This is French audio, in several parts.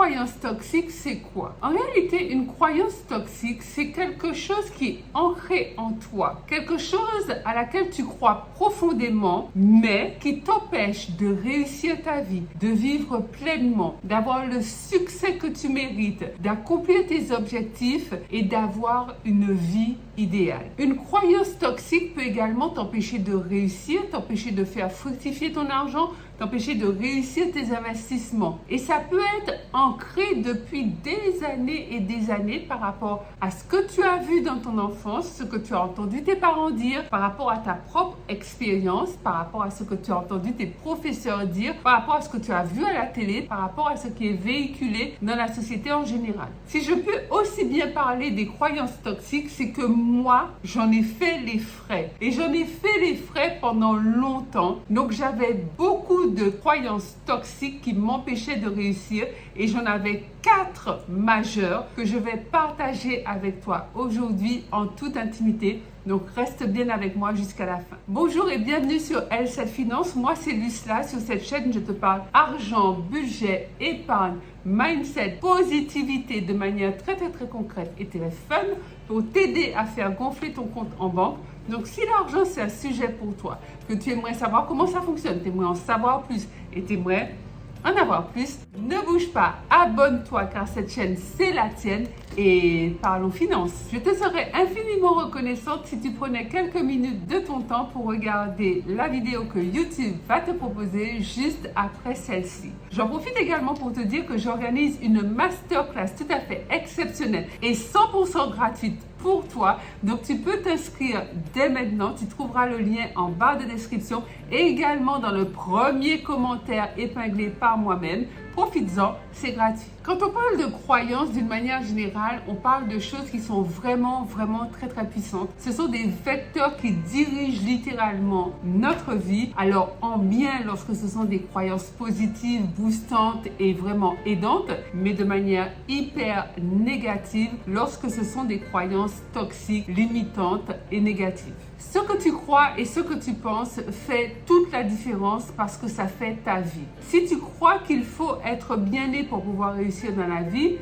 croyance toxique, c'est quoi? En réalité, une croyance toxique, c'est quelque chose qui est ancré en toi, quelque chose à laquelle tu crois profondément, mais qui t'empêche de réussir ta vie, de vivre pleinement, d'avoir le succès que tu mérites, d'accomplir tes objectifs et d'avoir une vie idéale. Une croyance toxique peut également t'empêcher de réussir, t'empêcher de faire fructifier ton argent, t'empêcher de réussir tes investissements. Et ça peut être ancré depuis des années et des années par rapport à ce que tu as vu dans ton enfance, ce que tu as entendu tes parents dire, par rapport à ta propre expérience, par rapport à ce que tu as entendu tes professeurs dire, par rapport à ce que tu as vu à la télé, par rapport à ce qui est véhiculé dans la société en général. Si je peux aussi bien parler des croyances toxiques, c'est que moi, j'en ai fait les frais. Et j'en ai fait les frais pendant longtemps. Donc, j'avais beaucoup de croyances toxiques qui m'empêchaient de réussir et j'en avais 4 majeures que je vais partager avec toi aujourd'hui en toute intimité. Donc reste bien avec moi jusqu'à la fin. Bonjour et bienvenue sur L7 Finance. Moi c'est Lucla. Sur cette chaîne je te parle argent, budget, épargne, mindset, positivité de manière très concrète et très fun pour t'aider à faire gonfler ton compte en banque. Donc si l'argent c'est un sujet pour toi, que tu aimerais savoir comment ça fonctionne, tu aimerais en savoir plus et tu aimerais en avoir plus, ne bouge pas, abonne-toi car cette chaîne c'est la tienne et parlons finances. Je te serais infiniment reconnaissante si tu prenais quelques minutes de ton temps pour regarder la vidéo que YouTube va te proposer juste après celle-ci. J'en profite également pour te dire que j'organise une masterclass tout à fait exceptionnelle et 100% gratuite pour toi. Donc tu peux t'inscrire dès maintenant, tu trouveras le lien en barre de description et également dans le premier commentaire épinglé par moi-même. Profites-en, c'est gratuit. Quand on parle de croyances d'une manière générale, on parle de choses qui sont vraiment très puissantes. Ce sont des vecteurs qui dirigent littéralement notre vie. Alors en bien lorsque ce sont des croyances positives, boostantes et vraiment aidantes, mais de manière hyper négative lorsque ce sont des croyances toxiques, limitantes et négatives. Ce que tu crois et ce que tu penses fait toute la différence parce que ça fait ta vie. Si tu crois qu'il faut être bien né pour pouvoir réussir dans la vie,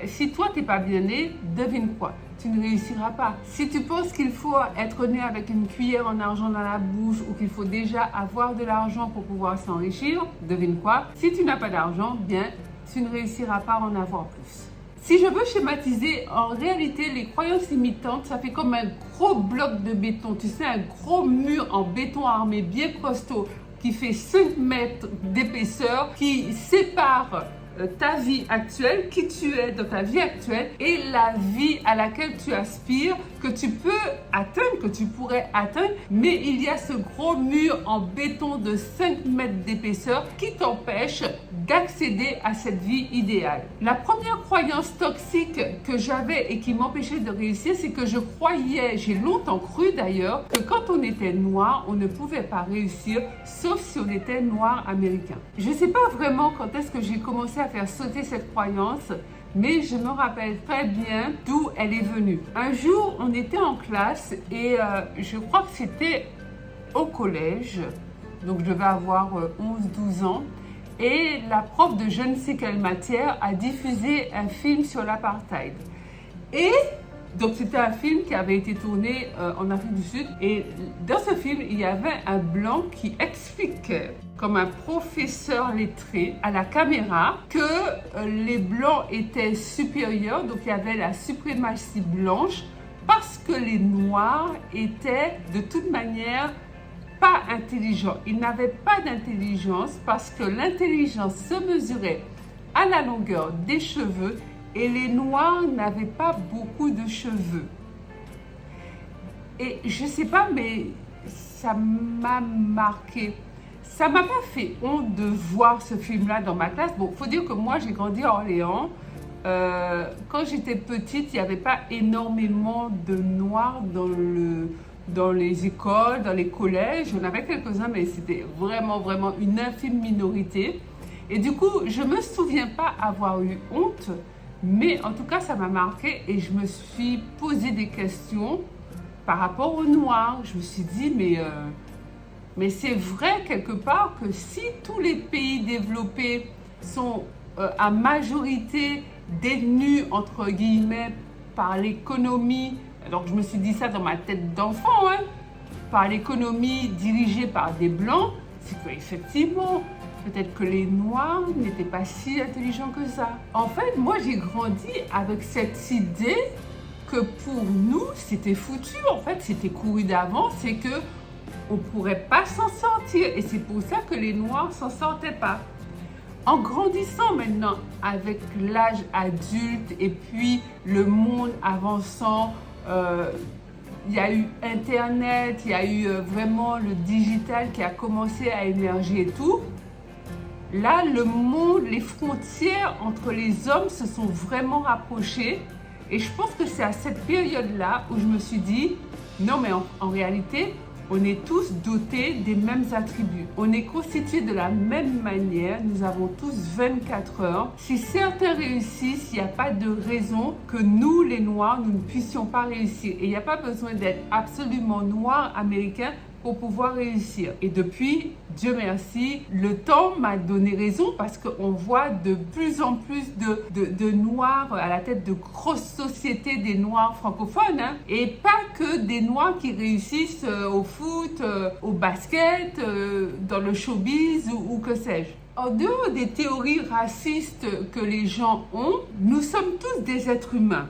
si toi t'es pas bien né, devine quoi? Tu ne réussiras pas. Si tu penses qu'il faut être né avec une cuillère en argent dans la bouche ou qu'il faut déjà avoir de l'argent pour pouvoir s'enrichir, devine quoi? Si tu n'as pas d'argent, bien, tu ne réussiras pas à en avoir plus. Si je veux schématiser, en réalité, les croyances limitantes, ça fait comme un gros bloc de béton. Tu sais, un gros mur en béton armé bien costaud qui fait 5 mètres d'épaisseur, qui sépare ta vie actuelle, qui tu es dans ta vie actuelle et la vie à laquelle tu aspires, que tu peux atteindre, que tu pourrais atteindre, mais il y a ce gros mur en béton de 5 mètres d'épaisseur qui t'empêche d'accéder à cette vie idéale. La première croyance toxique que j'avais et qui m'empêchait de réussir, c'est que je croyais, j'ai longtemps cru d'ailleurs, que quand on était noir, on ne pouvait pas réussir, sauf si on était noir américain. Je ne sais pas vraiment quand est-ce que j'ai commencé à faire sauter cette croyance, mais je me rappelle très bien d'où elle est venue. Un jour, on était en classe et je crois que c'était au collège, donc je devais avoir 11-12 ans, et la prof de je ne sais quelle matière a diffusé un film sur l'apartheid. Et donc c'était un film qui avait été tourné en Afrique du Sud et dans ce film il y avait un blanc qui expliquait comme un professeur lettré à la caméra que les blancs étaient supérieurs, donc il y avait la suprématie blanche parce que les noirs étaient de toute manière pas intelligents. Ils n'avaient pas d'intelligence parce que l'intelligence se mesurait à la longueur des cheveux et les noirs n'avaient pas beaucoup de cheveux. Et je sais pas, mais ça m'a marqué. Ça m'a pas fait honte de voir ce film-là dans ma classe. Bon, faut dire que moi, j'ai grandi à Orléans. Quand j'étais petite, il n'y avait pas énormément de noirs dans les écoles, dans les collèges. On avait quelques-uns, mais c'était vraiment une infime minorité. Et du coup, je ne me souviens pas avoir eu honte. Mais en tout cas, ça m'a marqué et je me suis posé des questions par rapport aux Noirs. Je me suis dit, mais c'est vrai quelque part que si tous les pays développés sont à majorité détenue, entre guillemets, par l'économie. Donc je me suis dit ça dans ma tête d'enfant, hein, par l'économie dirigée par des Blancs, c'est qu'effectivement, peut-être que les Noirs n'étaient pas si intelligents que ça. En fait, moi j'ai grandi avec cette idée que pour nous, c'était foutu, en fait, c'était couru d'avance, c'est que on ne pourrait pas s'en sortir. Et c'est pour ça que les Noirs s'en sortaient pas. En grandissant maintenant avec l'âge adulte et puis le monde avançant, il y a eu Internet, il y a eu vraiment le digital qui a commencé à émerger et tout. Là, le monde, les frontières entre les hommes se sont vraiment rapprochées. Et je pense que c'est à cette période-là où je me suis dit, non mais en réalité, on est tous dotés des mêmes attributs. On est constitués de la même manière. Nous avons tous 24 heures. Si certains réussissent, il n'y a pas de raison que nous, les Noirs, nous ne puissions pas réussir. Et il n'y a pas besoin d'être absolument noir américain pour pouvoir réussir. Et depuis, Dieu merci, le temps m'a donné raison parce qu'on voit de plus en plus de Noirs à la tête de grosses sociétés, des Noirs francophones, hein, et pas que des Noirs qui réussissent au foot, au basket, dans le showbiz ou que sais-je. En dehors des théories racistes que les gens ont, nous sommes tous des êtres humains.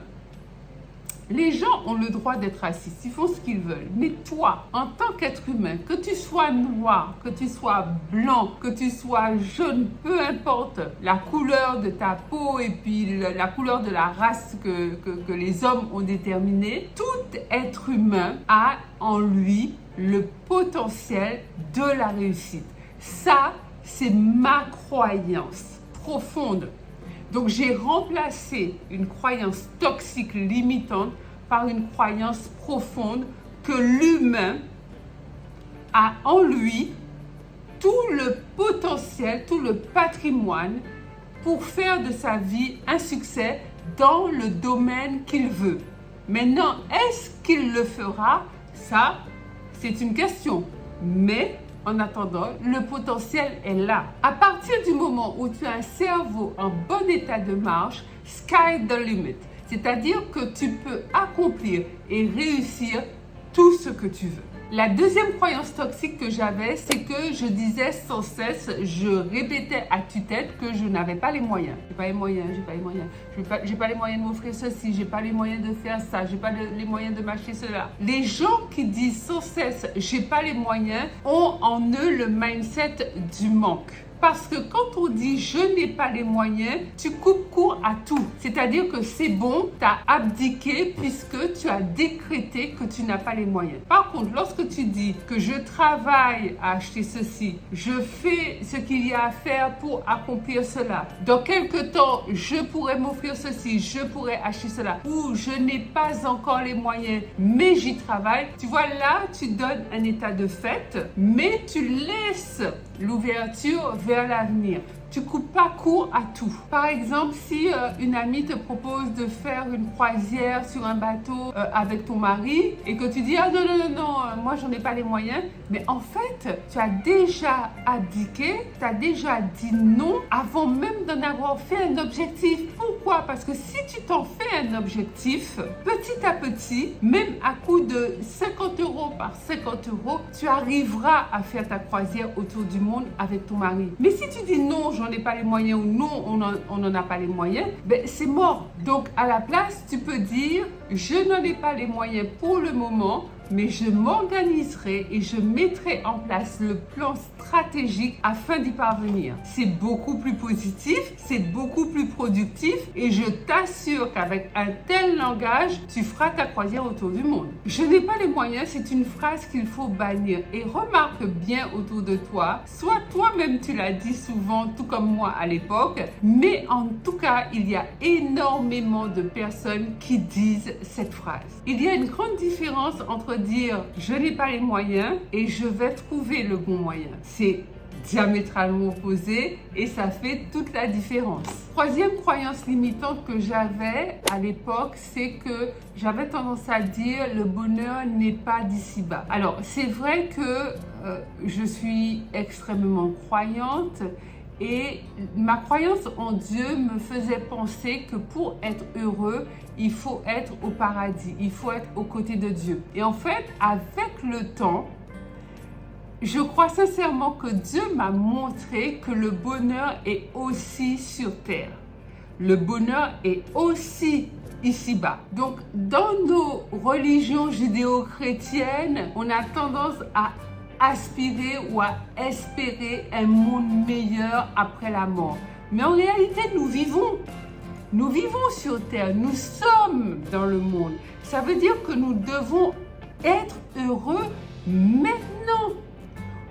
Les gens ont le droit d'être racistes, ils font ce qu'ils veulent. Mais toi, en tant qu'être humain, que tu sois noir, que tu sois blanc, que tu sois jaune, peu importe la couleur de ta peau et puis la couleur de la race que les hommes ont déterminée, tout être humain a en lui le potentiel de la réussite. Ça, c'est ma croyance profonde. Donc, j'ai remplacé une croyance toxique limitante par une croyance profonde que l'humain a en lui tout le potentiel, tout le patrimoine pour faire de sa vie un succès dans le domaine qu'il veut. Maintenant, est-ce qu'il le fera? Ça, c'est une question. Mais en attendant, le potentiel est là. À partir du moment où tu as un cerveau en bon état de marche, sky the limit. C'est-à-dire que tu peux accomplir et réussir tout ce que tu veux. La deuxième croyance toxique que j'avais, c'est que je disais sans cesse, je répétais à tue-tête que je n'avais pas les moyens. J'ai pas les moyens, j'ai pas les moyens. J'ai pas les moyens de m'offrir ceci, j'ai pas les moyens de faire ça, j'ai pas les moyens de m'acheter cela. Les gens qui disent sans cesse, j'ai pas les moyens, ont en eux le mindset du manque. Parce que quand on dit je n'ai pas les moyens, tu coupes court à tout. C'est-à-dire que c'est bon, tu as abdiqué puisque tu as décrété que tu n'as pas les moyens. Par contre, lorsque tu dis que je travaille à acheter ceci, je fais ce qu'il y a à faire pour accomplir cela, dans quelques temps, je pourrais m'offrir ceci, je pourrais acheter cela, ou je n'ai pas encore les moyens, mais j'y travaille. Tu vois, là, tu donnes un état de fait, mais tu laisses l'ouverture vers l'avenir. Tu coupes pas court à tout. Par exemple, si une amie te propose de faire une croisière sur un bateau avec ton mari et que tu dis ah non, moi j'en ai pas les moyens, mais en fait tu as déjà abdiqué, tu as déjà dit non avant même d'en avoir fait un objectif. Pourquoi? Parce que si tu t'en fais un objectif, petit à petit, même à coût de 50 € par 50 €, tu arriveras à faire ta croisière autour du monde avec ton mari. Mais si tu dis non, j'en ai pas les moyens ou non, on n'en a pas les moyens, ben c'est mort. Donc à la place, tu peux dire je n'en ai pas les moyens pour le moment, mais je m'organiserai et je mettrai en place le plan stratégique afin d'y parvenir. C'est beaucoup plus positif, c'est beaucoup plus productif et je t'assure qu'avec un tel langage, tu feras ta croisière autour du monde. Je n'ai pas les moyens, c'est une phrase qu'il faut bannir et remarque bien autour de toi. Soit toi-même tu l'as dit souvent, tout comme moi à l'époque, mais en tout cas, il y a énormément de personnes qui disent cette phrase. Il y a une grande différence entre dire je n'ai pas les moyens et je vais trouver le bon moyen. C'est diamétralement opposé et ça fait toute la différence. Troisième croyance limitante que j'avais à l'époque, c'est que j'avais tendance à dire le bonheur n'est pas d'ici-bas. Alors c'est vrai que je suis extrêmement croyante Et ma croyance en Dieu me faisait penser que pour être heureux, il faut être au paradis, il faut être aux côtés de Dieu. Et en fait, avec le temps, je crois sincèrement que Dieu m'a montré que le bonheur est aussi sur terre. Le bonheur est aussi ici-bas. Donc, dans nos religions judéo-chrétiennes, on a tendance à aspirer ou à espérer un monde meilleur après la mort. Mais en réalité, nous vivons sur terre, nous sommes dans le monde. Ça veut dire que nous devons être heureux maintenant.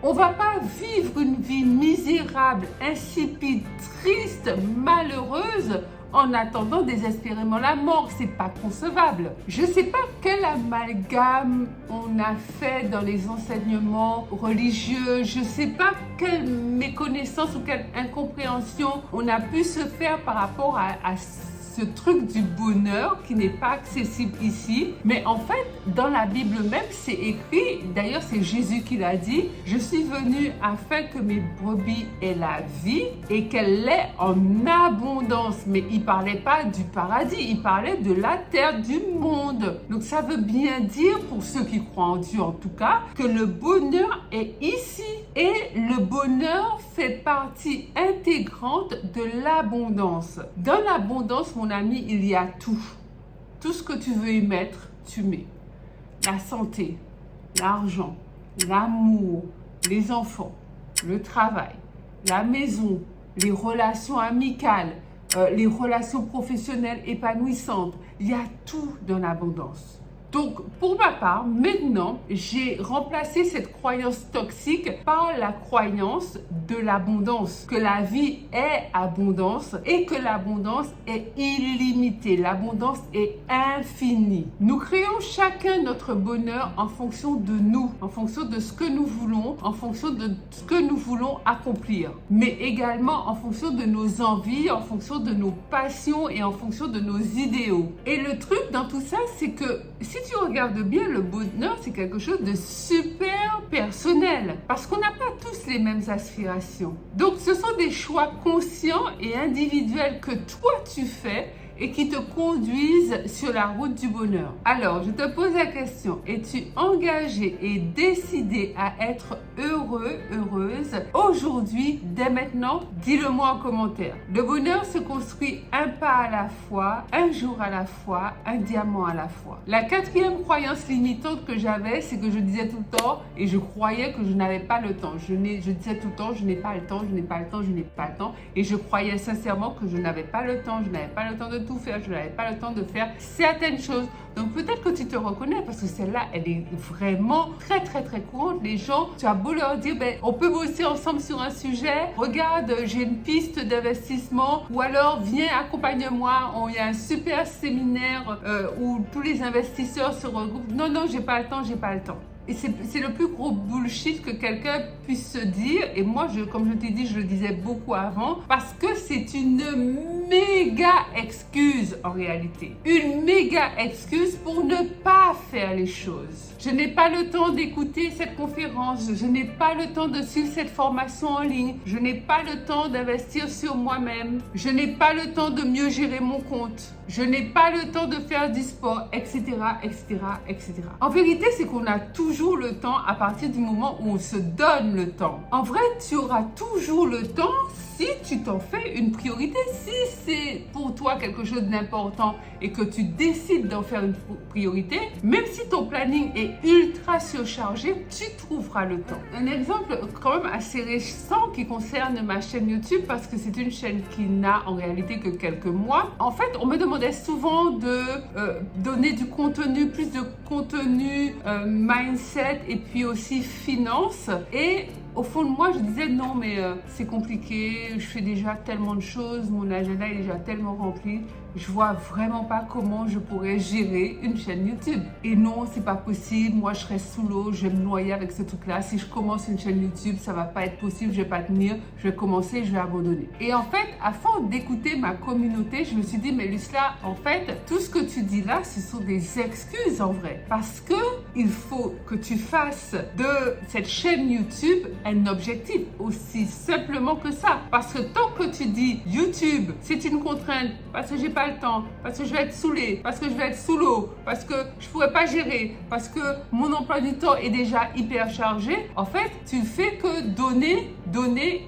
On ne va pas vivre une vie misérable, insipide, triste, malheureuse en attendant désespérément la mort. C'est pas concevable. Je ne sais pas quel amalgame on a fait dans les enseignements religieux. Je ne sais pas quelle méconnaissance ou quelle incompréhension on a pu se faire par rapport à ce truc du bonheur qui n'est pas accessible ici. Mais en fait, dans la Bible même, c'est écrit, d'ailleurs c'est Jésus qui l'a dit, « Je suis venu afin que mes brebis aient la vie et qu'elle l'ait en abondance. » Mais il ne parlait pas du paradis, il parlait de la terre, du monde. Donc ça veut bien dire, pour ceux qui croient en Dieu en tout cas, que le bonheur est ici. Et le bonheur fait partie intégrante de l'abondance. Dans l'abondance, mon ami, il y a tout. Tout ce que tu veux y mettre, tu mets. La santé, l'argent, l'amour, les enfants, le travail, la maison, les relations amicales, les relations professionnelles épanouissantes. Il y a tout dans l'abondance. Donc, pour ma part, maintenant, j'ai remplacé cette croyance toxique par la croyance de l'abondance, que la vie est abondance et que l'abondance est illimitée, l'abondance est infinie. Nous créons chacun notre bonheur en fonction de nous, en fonction de ce que nous voulons, en fonction de ce que nous voulons accomplir, mais également en fonction de nos envies, en fonction de nos passions et en fonction de nos idéaux. Et le truc dans tout ça, c'est que si tu regardes bien, le bonheur, c'est quelque chose de super personnel parce qu'on n'a pas tous les mêmes aspirations. Donc, ce sont des choix conscients et individuels que toi, tu fais et qui te conduisent sur la route du bonheur. Alors, je te pose la question, es-tu engagé et décidé à être heureux, heureuse aujourd'hui, dès maintenant? Dis-le-moi en commentaire. Le bonheur se construit un pas à la fois, un jour à la fois, un diamant à la fois. La quatrième croyance limitante que j'avais, c'est que je disais tout le temps et je croyais que je n'avais pas le temps. Je disais tout le temps, je n'ai pas le temps, je n'ai pas le temps, je n'ai pas le temps. Et je croyais sincèrement que je n'avais pas le temps, je n'avais pas le temps de tout faire, je n'avais pas le temps de faire certaines choses. Donc peut-être que tu te reconnais parce que celle-là, elle est vraiment très très très courante. Les gens, tu as beau leur dire, ben, on peut bosser ensemble sur un sujet, regarde, j'ai une piste d'investissement, ou alors viens, accompagne-moi, il y a un super séminaire où tous les investisseurs se regroupent. Non, non, j'ai pas le temps, j'ai pas le temps. Et c'est le plus gros bullshit que quelqu'un puisse se dire. Et moi, comme je t'ai dit, je le disais beaucoup avant, parce que c'est une méga excuse en réalité. Une méga excuse pour ne pas faire les choses. Je n'ai pas le temps d'écouter cette conférence. Je n'ai pas le temps de suivre cette formation en ligne. Je n'ai pas le temps d'investir sur moi-même. Je n'ai pas le temps de mieux gérer mon compte. Je n'ai pas le temps de faire du sport, etc., etc., etc. En vérité, c'est qu'on a toujours le temps à partir du moment où on se donne le temps. En vrai, tu auras toujours le temps si tu t'en fais une priorité. Si c'est pour toi quelque chose d'important et que tu décides d'en faire une priorité, même si ton planning est ultra surchargé, tu trouveras le temps. Un exemple quand même assez récent qui concerne ma chaîne YouTube, parce que c'est une chaîne qui n'a en réalité que quelques mois. En fait, on me demandait souvent de donner du contenu, plus de contenu mindset et puis aussi finance. Et au fond de moi, je disais non, mais c'est compliqué, je fais déjà tellement de choses, mon agenda est déjà tellement rempli, je vois vraiment pas comment je pourrais gérer une chaîne YouTube. Et non, c'est pas possible, moi je serais sous l'eau, je vais me noyer avec ce truc-là. Si je commence une chaîne YouTube, ça va pas être possible, je vais pas tenir, je vais commencer, je vais abandonner. Et en fait, à force d'écouter ma communauté, je me suis dit, mais Lucela, en fait, tout ce que tu dis là, ce sont des excuses en vrai. Parce que il faut que tu fasses de cette chaîne YouTube un objectif, aussi simplement que ça. Parce que tant que tu dis YouTube, c'est une contrainte, parce que j'ai pas le temps, parce que je vais être saoulée, parce que je vais être sous l'eau, parce que je pourrais pas gérer, parce que mon emploi du temps est déjà hyper chargé, en fait, tu fais que donner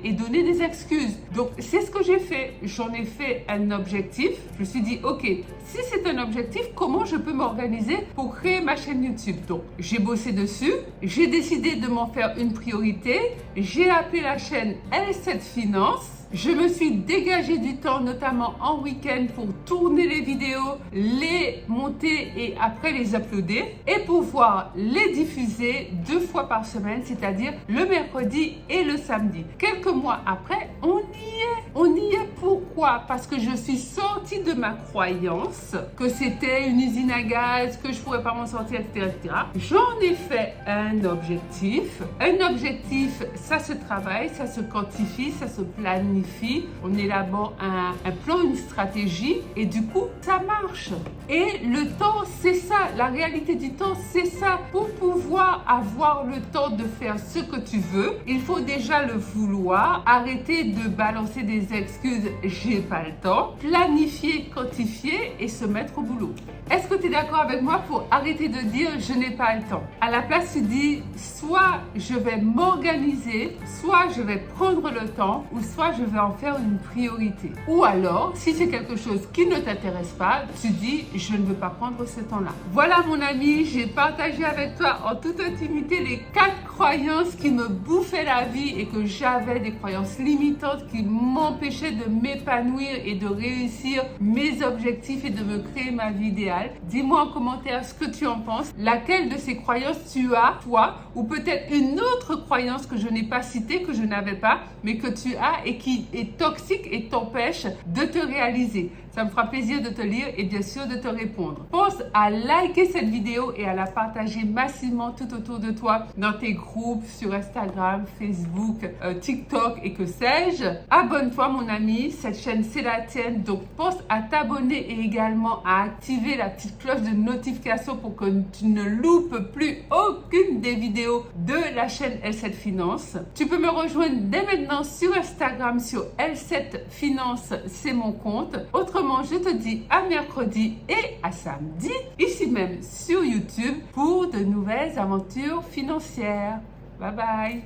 et donner des excuses. Donc, c'est ce que j'ai fait. J'en ai fait un objectif. Je me suis dit, ok, si c'est un objectif, comment je peux m'organiser pour créer ma chaîne YouTube? Donc, j'ai bossé dessus. J'ai décidé de m'en faire une priorité. J'ai appelé la chaîne L7 Finance. Je me suis dégagé du temps, notamment en week-end, pour tourner les vidéos, les monter et après les uploader et pouvoir les diffuser 2 fois par semaine, c'est-à-dire le mercredi et le samedi. Quelques mois après, on y est. On y est. Pourquoi? Parce que je suis sortie de ma croyance que c'était une usine à gaz, que je ne pourrais pas m'en sortir, etc., etc. J'en ai fait un objectif. Un objectif, ça se travaille, ça se quantifie, ça se planifie. On élabore un plan, une stratégie et du coup, ça marche. Et le temps, c'est ça. La réalité du temps, c'est ça. Pour pouvoir avoir le temps de faire ce que tu veux, il faut déjà le vouloir. Arrêter de balancer des excuses, j'ai pas le temps. Planifier, quantifier et se mettre au boulot. Est-ce que tu es d'accord avec moi pour arrêter de dire je n'ai pas le temps? À la place, tu dis soit je vais m'organiser, soit je vais prendre le temps, ou soit je vais en faire une priorité. Ou alors, si c'est quelque chose qui ne t'intéresse pas, tu dis je ne veux pas prendre ce temps-là. Voilà mon ami, j'ai partagé avec toi en toute intimité les 4 croyances qui me bouffaient la vie et que j'avais, des croyances limitantes qui m'empêchaient de m'épanouir et de réussir mes objectifs et de me créer ma vie idéale. Dis-moi en commentaire ce que tu en penses. Laquelle de ces croyances tu as, toi, ou peut-être une autre croyance que je n'ai pas citée, que je n'avais pas, mais que tu as et qui est toxique et t'empêche de te réaliser. Ça me fera plaisir de te lire et bien sûr de te répondre. Pense à liker cette vidéo et à la partager massivement tout autour de toi dans tes groupes sur Instagram, Facebook, TikTok et que sais-je. Abonne-toi mon ami, cette chaîne c'est la tienne, donc pense à t'abonner et également à activer la petite cloche de notification pour que tu ne loupes plus aucune des vidéos de la chaîne L7 Finance. Tu peux me rejoindre dès maintenant sur Instagram sur L7 Finance, c'est mon compte. Autrement, je te dis à mercredi et à samedi, ici même sur YouTube, pour de nouvelles aventures financières. Bye bye!